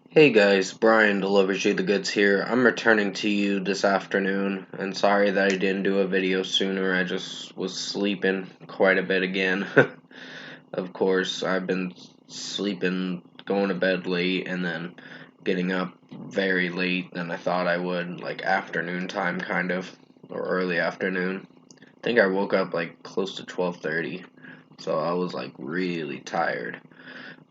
Hey guys, Brian delivers you the goods here. I'm returning to you this afternoon, and sorry that I didn't do a video sooner. I just was sleeping quite a bit again. Of course, I've been sleeping, going to bed late, and then getting up very late than I thought I would, like afternoon time kind of, or early afternoon. I think I woke up like close to 12:30, so I was like really tired.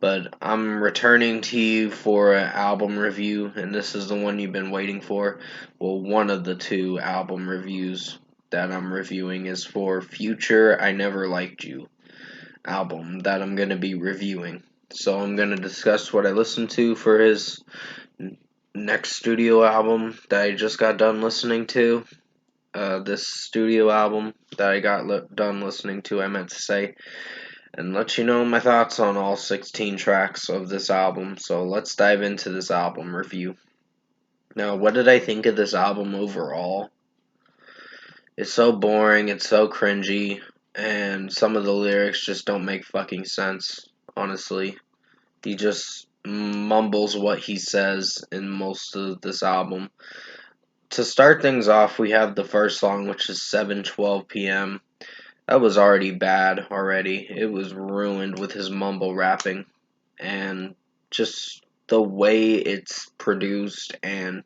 But I'm returning to you for an album review, and this is the one you've been waiting for. Well, one of the two album reviews that I'm reviewing is for Future I Never Liked You album that I'm going to be reviewing. So I'm going to discuss what I listened to for his next studio album that I just got done listening to. This studio album that I got done listening to, I meant to say, and let you know my thoughts on all 16 tracks of this album. So let's dive into this album review. Now, what did I think of this album overall? It's so boring, it's so cringy, and some of the lyrics just don't make fucking sense, honestly. He just mumbles what he says in most of this album. To start things off, we have the first song, which is 7:12 p.m. That was already bad already. It was ruined with his mumble rapping and just the way it's produced and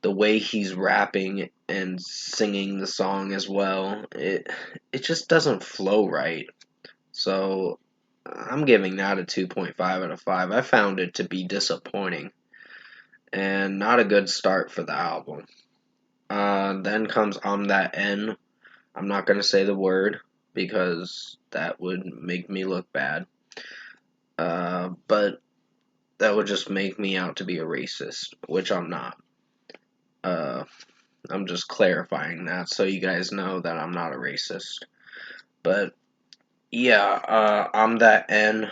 the way he's rapping and singing the song as well. It just doesn't flow right. So I'm giving that a 2.5 out of 5. I found it to be disappointing and not a good start for the album. Then comes I'm That N. I'm not going to say the word because that would make me look bad. But that would just make me out to be a racist, which I'm not. Uh, I'm just clarifying that so you guys know that I'm not a racist. But yeah, I'm That N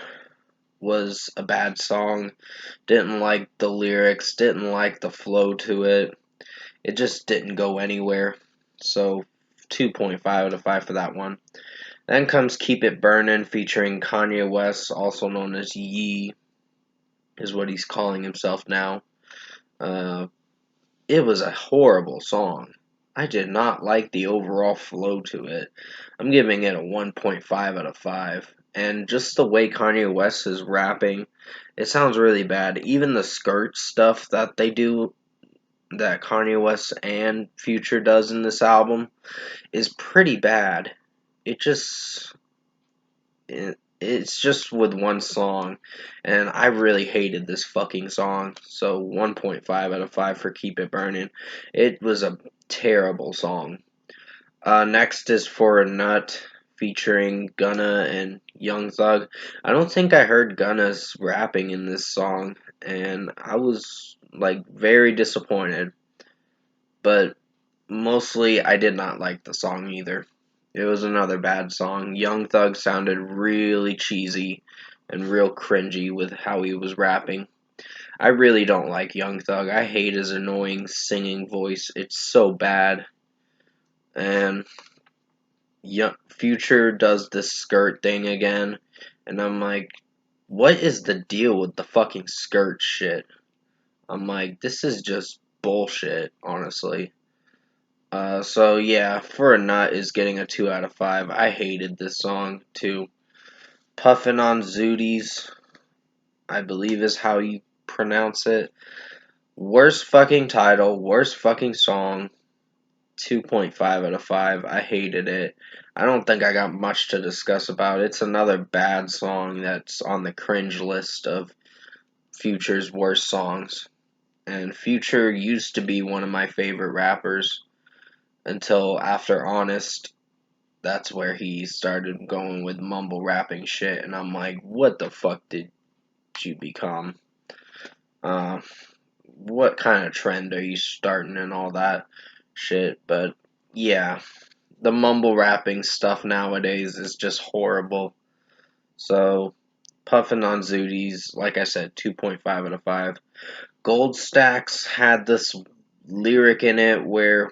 was a bad song. Didn't like the lyrics, didn't like the flow to it. It just didn't go anywhere. So 2.5 out of 5 for that one. Then comes Keep It Burnin' featuring Kanye West, also known as Yee, is what he's calling himself now. Uh, it was a horrible song. I did not like the overall flow to it. I'm giving it a 1.5 out of 5. And just the way Kanye West is rapping, it sounds really bad. Even the skirt stuff that they do, that Kanye West and Future does in this album, is pretty bad. It just it's just with one song, and I really hated this fucking song. So 1.5 out of 5 for Keep It Burning. It was a terrible song. Next is For a Nut featuring Gunna and Young Thug. I don't think I heard Gunna's rapping in this song, and I was like very disappointed. But mostly I did not like the song either. It was another bad song. Young Thug sounded really cheesy and real cringy with how he was rapping. I really don't like Young Thug. I hate his annoying singing voice. It's so bad. And Future does this skirt thing again, and I'm like, what is the deal with the fucking skirt shit? I'm like, this is just bullshit, honestly. So yeah, For a Nut is getting a 2 out of 5. I hated this song too. Puffin' on Zooties, I believe is how you pronounce it. Worst fucking title, worst fucking song. 2.5 out of 5. I hated it. I don't think I got much to discuss about it. It's another bad song that's on the cringe list of Future's worst songs. And Future used to be one of my favorite rappers until after Honest. That's where he started going with mumble rapping shit, and I'm like, what the fuck did you become? Uh, what kind of trend are you starting and all that shit? But yeah, the mumble rapping stuff nowadays is just horrible. So, Puffin' on Zooties, like I said, 2.5 out of 5. Gold Stacks had this lyric in it where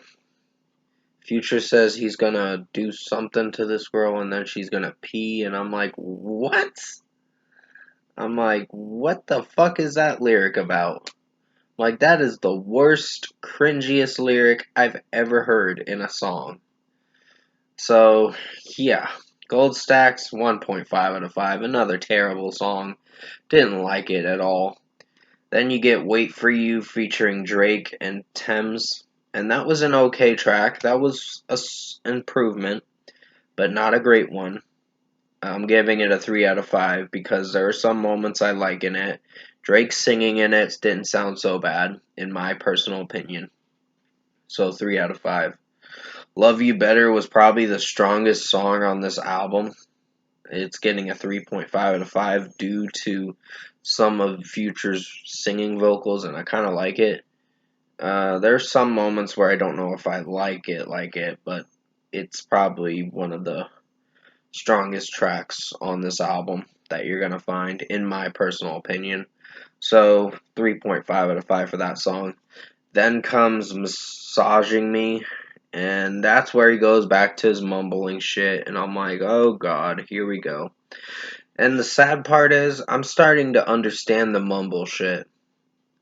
Future says he's gonna do something to this girl and then she's gonna pee, and I'm like, what? I'm like, what the fuck is that lyric about? Like, that is the worst, cringiest lyric I've ever heard in a song. So, yeah. Gold Stacks, 1.5 out of 5. Another terrible song. Didn't like it at all. Then you get Wait For You featuring Drake and Thames. And that was an okay track. That was an improvement, but not a great one. I'm giving it a 3 out of 5 because there are some moments I like in it. Drake singing in it didn't sound so bad, in my personal opinion. So 3 out of 5. Love You Better was probably the strongest song on this album. It's getting a 3.5 out of 5 due to some of Future's singing vocals, and I kind of like it. There's some moments where I don't know if I like it, but it's probably one of the strongest tracks on this album that you're gonna find, in my personal opinion. So 3.5 out of 5 for that song. Then comes Massaging Me, and that's where he goes back to his mumbling shit, and I'm like, oh god, here we go. And the sad part is, I'm starting to understand the mumble shit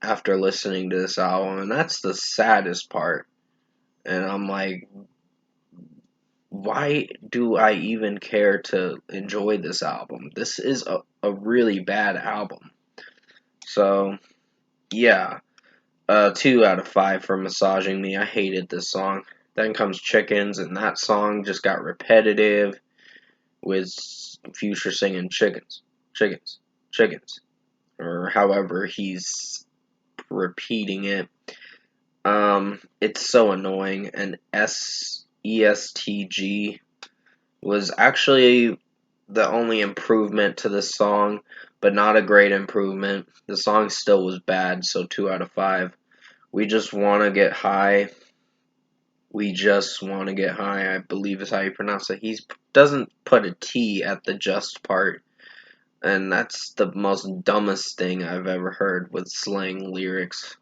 after listening to this album, and that's the saddest part. And I'm like, why do I even care to enjoy this album? This is a really bad album. So, yeah, 2 out of 5 for Massaging Me. I hated this song. Then comes Chickens, and that song just got repetitive with Future singing chickens, chickens, chickens, or however he's repeating it. It's so annoying, and ESTG was actually the only improvement to this song, but not a great improvement. The song still was bad, so 2 out of 5. We Just Wanna Get High. We Just Wanna Get High, I believe is how you pronounce it. He doesn't put a T at the just part, and that's the most dumbest thing I've ever heard with slang lyrics.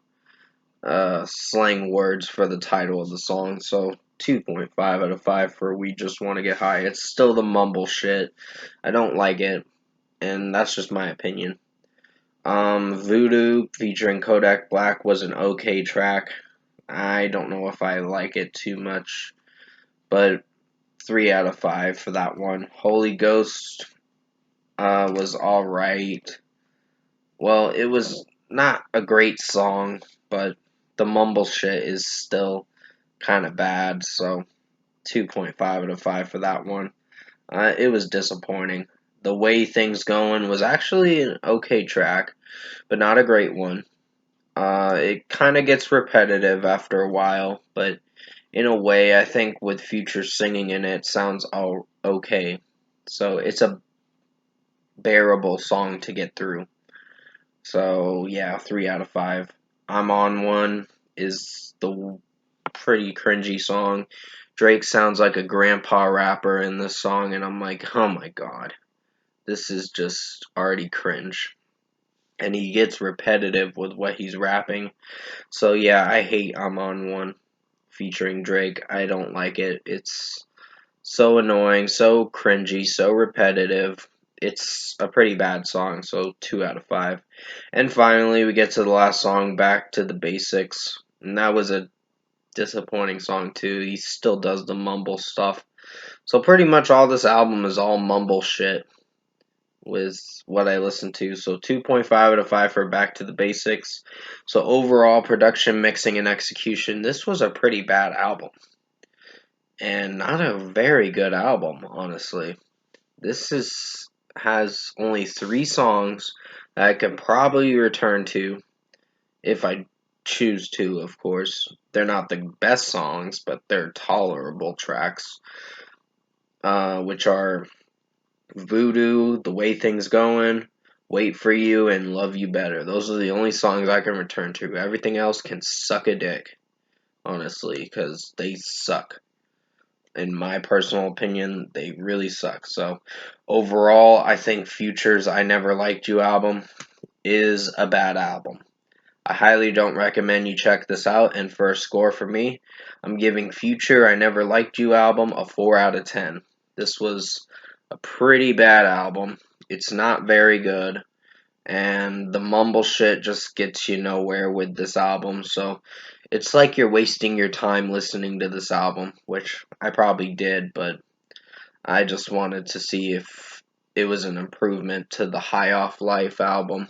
Slang words for the title of the song, so 2.5 out of 5 for We Just Want to Get High. It's still the mumble shit. I don't like it, and that's just my opinion. Voodoo featuring Kodak Black was an okay track. I don't know if I like it too much, but 3 out of 5 for that one. Holy Ghost was alright. Well, it was not a great song, but the mumble shit is still kind of bad, so 2.5 out of 5 for that one. It was disappointing. The Way Things Going was actually an okay track, but not a great one. It kind of gets repetitive after a while, but in a way, I think with Future singing in it, sounds all okay. So it's a bearable song to get through. So yeah, 3 out of 5. I'm On One is the pretty cringy song. Drake sounds like a grandpa rapper in this song, and I'm like, oh my god, this is just already cringe. And he gets repetitive with what he's rapping. So yeah, I hate I'm On One featuring Drake. I don't like it. It's so annoying, so cringy, so repetitive. It's a pretty bad song, so 2 out of 5. And finally, we get to the last song, Back to the Basics. And that was a disappointing song, too. He still does the mumble stuff. So pretty much all this album is all mumble shit with what I listen to. So 2.5 out of 5 for Back to the Basics. So overall, production, mixing, and execution, this was a pretty bad album. And not a very good album, honestly. This has only 3 songs that I could probably return to if I choose to, of course. They're not the best songs, but they're tolerable tracks, which are Voodoo, The Way Things Going, Wait For You, and Love You Better. Those are the only songs I can return to. Everything else can suck a dick, honestly, because they suck. In my personal opinion, they really suck. So, overall, I think Future's I Never Liked You album is a bad album. I highly don't recommend you check this out, and for a score for me, I'm giving Future I Never Liked You album a 4 out of 10. This was a pretty bad album. It's not very good. and the mumble shit just gets you nowhere with this album. So it's like you're wasting your time listening to this album, which I probably did, but I just wanted to see if it was an improvement to the High Off Life album.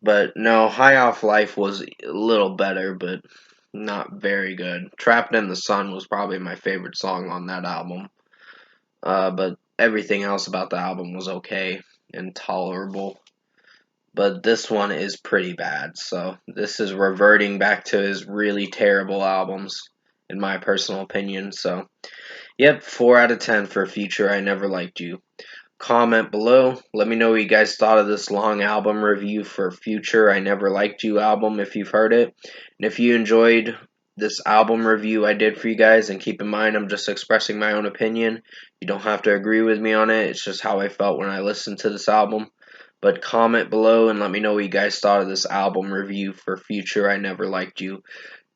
But no, High Off Life was a little better, but not very good. Trapped in the Sun was probably my favorite song on that album. But everything else about the album was okay and tolerable. But this one is pretty bad, so this is reverting back to his really terrible albums, in my personal opinion. So, yep, 4 out of 10 for Future I Never Liked You. Comment below. Let me know what you guys thought of this long album review for Future I Never Liked You album if you've heard it. And if you enjoyed this album review I did for you guys, and keep in mind I'm just expressing my own opinion. You don't have to agree with me on it. It's just how I felt when I listened to this album. But comment below and let me know what you guys thought of this album review for Future I Never Liked You.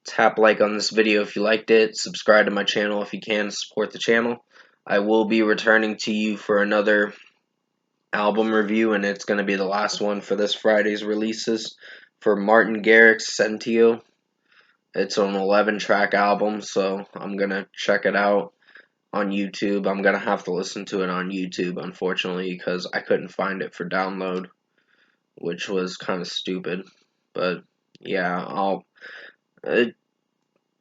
Tap like on this video if you liked it. Subscribe to my channel if you can to support the channel. I will be returning to you for another album review, and it's going to be the last one for this Friday's releases for Martin Garrix's Sentio. It's an 11-track album, so I'm going to check it out on YouTube. I'm going to have to listen to it on YouTube, unfortunately, because I couldn't find it for download, which was kind of stupid. But yeah,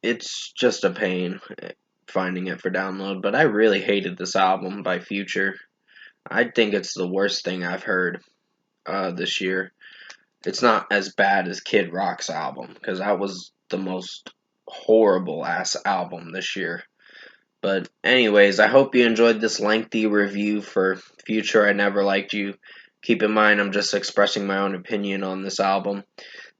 it's just a pain finding it for download. But I really hated this album by Future. I think it's the worst thing I've heard this year. It's not as bad as Kid Rock's album, because that was the most horrible ass album this year. But anyways, I hope you enjoyed this lengthy review for Future I Never Liked You. Keep in mind I'm just expressing my own opinion on this album.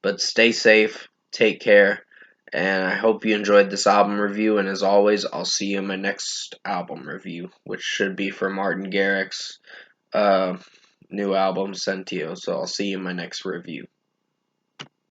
But stay safe, take care, and I hope you enjoyed this album review, and as always, I'll see you in my next album review, which should be for Martin Garrix's new album, Sentio. So I'll see you in my next review.